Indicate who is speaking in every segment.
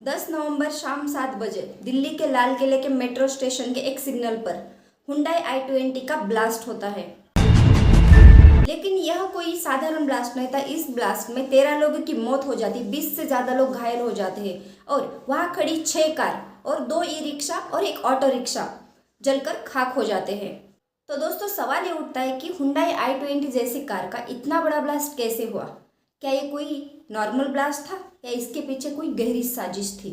Speaker 1: 10 नवंबर शाम 7 बजे दिल्ली के लाल किले के मेट्रो स्टेशन के एक सिग्नल पर हुंडई i20 का ब्लास्ट होता है। लेकिन यह कोई साधारण ब्लास्ट नहीं था। इस ब्लास्ट में 13 लोगों की मौत हो जाती, 20 से ज्यादा लोग घायल हो जाते हैं और वहां खड़ी 6 कार और 2 ई रिक्शा और एक ऑटो रिक्शा जलकर खाक हो जाते हैं। तो दोस्तों सवाल ये उठता है कि हुंडई i20 जैसी कार का इतना बड़ा ब्लास्ट कैसे हुआ? क्या ये कोई नॉर्मल ब्लास्ट था या इसके पीछे कोई गहरी साजिश थी?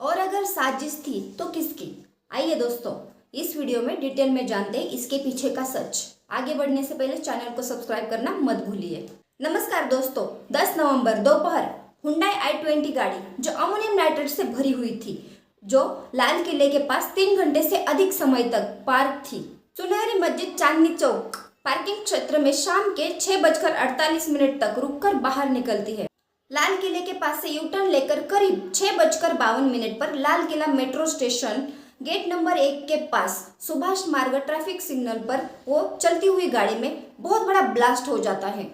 Speaker 1: और अगर साजिश थी तो किसकी? आइए दोस्तों इस वीडियो में डिटेल में जानते हैं इसके पीछे का सच। आगे बढ़ने से पहले चैनल को सब्सक्राइब करना मत भूलिए। नमस्कार दोस्तों, 10 नवंबर दोपहर हुंडई i20 गाड़ी जो अमोनियम नाइट्रेट से भरी हुई थी, जो लाल किले के पास 3 घंटे से अधिक समय तक पार्क थी, सुनहरी मस्जिद चांदनी चौक पार्किंग क्षेत्र में शाम के 6:48 तक रुककर बाहर निकलती है। लाल किले के पास से यू टर्न लेकर करीब 6:52 पर Lal Qila metro station gate number 1 के पास सुभाष मार्ग ट्रैफिक सिग्नल पर वो चलती हुई गाड़ी में बहुत बड़ा ब्लास्ट हो जाता है।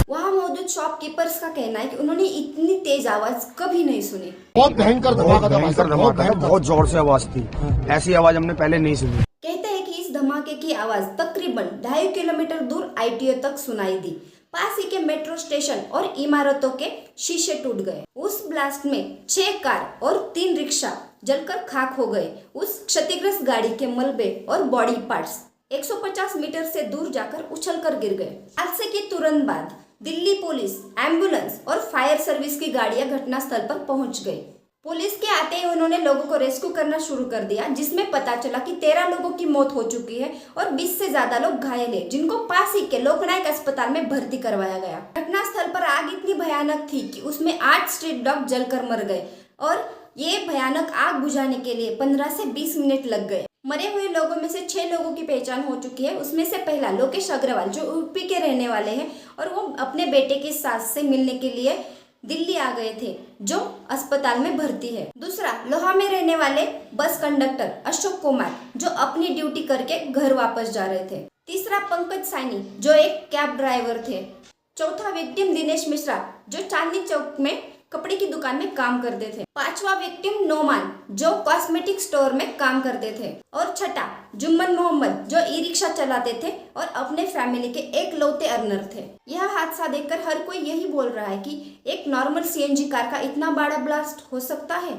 Speaker 1: वहां मौजूद शॉपकीपर्स का कहना है कि उन्होंने इतनी तेज आवाज कभी नहीं सुनी।
Speaker 2: बहुत भयंकर धमाका है, बहुत जोर से आवाज थी। ऐसी आवाज हमने पहले नहीं सुनी।
Speaker 1: कहते हैं कि इस धमाके की आवाज तकरीबन 2.5 किलोमीटर दूर आईटीओ तक सुनाई दी। पास ही के मेट्रो स्टेशन और इमारतों के शीशे टूट गए। उस ब्लास्ट में 6 कार और 3 रिक्शा जलकर खाक हो गए। उस क्षतिग्रस्त गाड़ी के मलबे और बॉडी पार्ट्स 150 मीटर से दूर जाकर उछलकर गिर गए। हादसे के तुरंत बाद दिल्ली पुलिस, एम्बुलेंस और फायर सर्विस की गाड़ियां घटनास्थल पर पहुंच गई। पुलिस के आते ही उन्होंने लोगों को रेस्क्यू करना शुरू कर दिया, जिसमें पता चला कि 13 लोगों की मौत हो चुकी है और 20 से ज्यादा लोग घायल हैं, जिनको पास ही के लोकनायक अस्पताल में भर्ती करवाया गया। घटनास्थल पर आग इतनी भयानक थी कि उसमें 8 स्ट्रीट डॉग जलकर मर गए और ये भयानक आग बुझाने के लिए 15 से 20 मिनट लग गए। मरे हुए लोगों में से 6 लोगों की पहचान हो चुकी है। उसमें से पहला लोकेश अग्रवाल जो यूपी के रहने वाले हैं और वो अपने बेटे की सास से मिलने के लिए दिल्ली आ गए थे, जो अस्पताल में भर्ती है। दूसरा लोहा में रहने वाले बस कंडक्टर अशोक कुमार जो अपनी ड्यूटी करके घर वापस जा रहे थे। तीसरा पंकज सैनी जो एक कैब ड्राइवर थे। चौथा विक्टिम दिनेश मिश्रा जो चांदनी चौक में कपड़े की दुकान में काम करते थे। 5वां विक्टिम नोमान जो कॉस्मेटिक स्टोर में काम करते थे। और छठा जुम्मन मोहम्मद जो ई रिक्शा चलाते थे और अपने फैमिली के एक लौते अर्नर थे। यह हादसा देखकर हर कोई यही बोल रहा है कि एक नॉर्मल सीएनजी कार का इतना बड़ा ब्लास्ट हो सकता है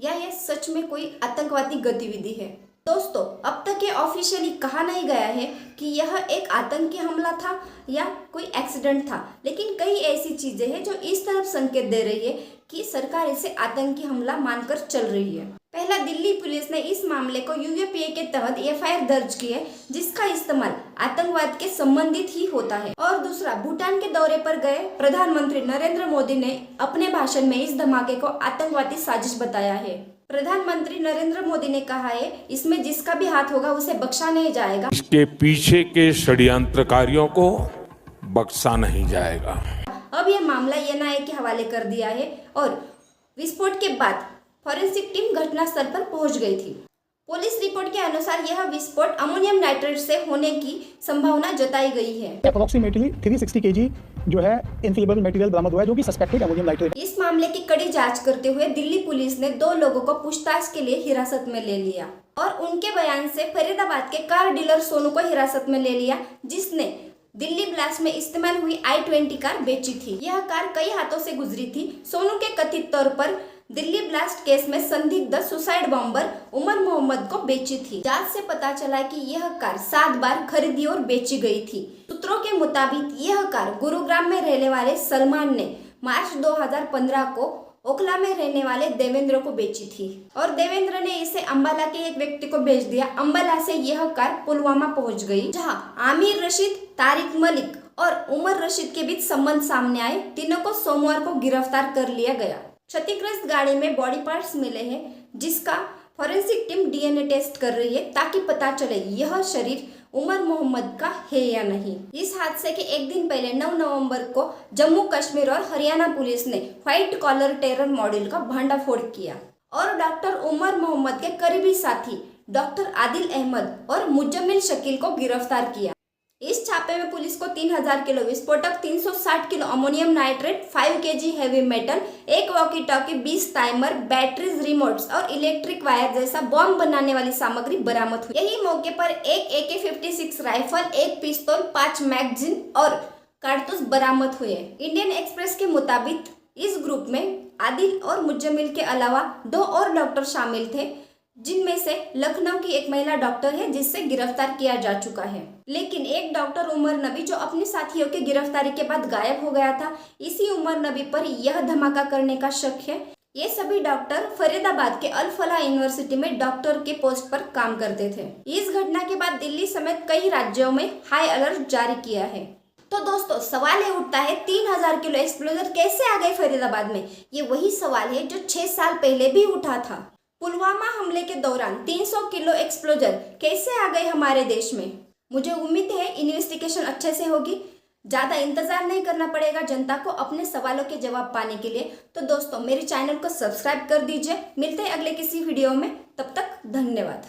Speaker 1: या यह सच में कोई आतंकवादी गतिविधि है। दोस्तों अब तक ये ऑफिशियली कहा नहीं गया है कि यह एक आतंकी हमला था या कोई एक्सीडेंट था, लेकिन कई ऐसी चीजें हैं जो इस तरफ संकेत दे रही है कि सरकार इसे आतंकी हमला मानकर चल रही है। पहला दिल्ली पुलिस ने इस मामले को यूएपीए के तहत एफआईआर दर्ज की है, जिसका इस्तेमाल आतंकवाद के संबंधित ही होता है। और दूसरा, भूटान के दौरे पर गए प्रधानमंत्री नरेंद्र मोदी ने अपने भाषण में इस धमाके को आतंकवादी साजिश बताया है। प्रधानमंत्री नरेंद्र मोदी ने कहा है, इसमें जिसका भी हाथ होगा उसे बख्शा नहीं जाएगा।
Speaker 3: इसके पीछे के षड्यंत्रकारियों को बख्शा नहीं जाएगा।
Speaker 1: अब यह मामला एनआईए के हवाले कर दिया है और विस्फोट के बाद फॉरेंसिक टीम घटनास्थल पर पहुंच गई थी। पुलिस रिपोर्ट के अनुसार यह विस्फोट अमोनियम नाइट्रेट से होने की संभावना जताई गई है।
Speaker 4: अप्रोक्सीमेटली 360 kg जो है इनफ्लेमेबल मटेरियल बरामद हुआ है, जो कि सस्पेक्टेड अमोनियम नाइट्रेट।
Speaker 1: इस मामले की कड़ी जांच करते हुए दिल्ली पुलिस ने 2 लोगों को पूछताछ के लिए हिरासत में ले लिया और उनके बयान से फरीदाबाद के कार डीलर सोनू को हिरासत में ले लिया, जिसने दिल्ली ब्लास्ट में इस्तेमाल हुई i20 कार बेची थी। यह कार कई हाथों से गुजरी थी। सोनू के कथित तौर पर दिल्ली ब्लास्ट केस में संदिग्ध सुसाइड बॉम्बर उमर मोहम्मद को बेची थी। जांच से पता चला कि यह कार 7 बार खरीदी और बेची गई थी। सूत्रों के मुताबिक यह कार गुरुग्राम में रहने वाले सलमान ने मार्च 2015 को ओखला में रहने वाले देवेंद्र को बेची थी और देवेंद्र ने इसे अंबाला के एक व्यक्ति को भेज दिया। अंबाला से यह कार पुलवामा पहुंच गई, जहां आमिर रशीद, तारिक मलिक और उमर रशीद के बीच संबंध सामने आए। तीनों को सोमवार को गिरफ्तार कर लिया गया। क्षतिग्रस्त गाड़ी में बॉडी पार्ट्स मिले हैं, जिसका फॉरेंसिक टीम डीएनए टेस्ट कर रही है ताकि पता चले यह शरीर उमर मोहम्मद का है या नहीं। इस हादसे के एक दिन पहले 9 नवंबर को जम्मू कश्मीर और हरियाणा पुलिस ने व्हाइट कॉलर टेरर मॉडल का भंडाफोड़ किया और डॉक्टर उमर मोहम्मद के करीबी साथी डॉक्टर आदिल अहमद और मुजम्मिल शकील को गिरफ्तार किया। इस छापे में पुलिस को 3000 किलो विस्फोटक, 360 kilo ammonium nitrate, 5 kg heavy metal, एक walkie talkie, 20 timer, batteries, remotes और इलेक्ट्रिक वायर जैसा बॉम्ब बनाने वाली सामग्री बरामद हुई। यही मौके पर एक AK-56 राइफल, एक पिस्तौल, 5 मैगजीन और कारतूस बरामद हुए। इंडियन एक्सप्रेस के मुताबिक इस ग्रुप में आदिल और मुज्जमिल के अलावा 2 और डॉक्टर शामिल थे, जिनमें से लखनऊ की एक महिला डॉक्टर है जिससे गिरफ्तार किया जा चुका है। लेकिन एक डॉक्टर उमर नबी जो अपने साथियों की गिरफ्तारी के बाद गायब हो गया था, इसी उमर नबी पर यह धमाका करने का शक है। ये सभी डॉक्टर फरीदाबाद के अल फलाह यूनिवर्सिटी में डॉक्टर के पोस्ट पर काम करते थे। इस घटना के बाद दिल्ली समेत कई राज्यों में हाई अलर्ट जारी किया है। तो दोस्तों सवाल ये उठता है 3000 किलो एक्सप्लोजर कैसे आ गए फरीदाबाद में। ये वही सवाल है जो 6 साल पहले भी उठा था। पुलवामा हमले के दौरान 300 किलो एक्सप्लोजर कैसे आ गए हमारे देश में। मुझे उम्मीद है इन्वेस्टिगेशन अच्छे से होगी, ज़्यादा इंतजार नहीं करना पड़ेगा जनता को अपने सवालों के जवाब पाने के लिए। तो दोस्तों मेरे चैनल को सब्सक्राइब कर दीजिए। मिलते हैं अगले किसी वीडियो में, तब तक धन्यवाद।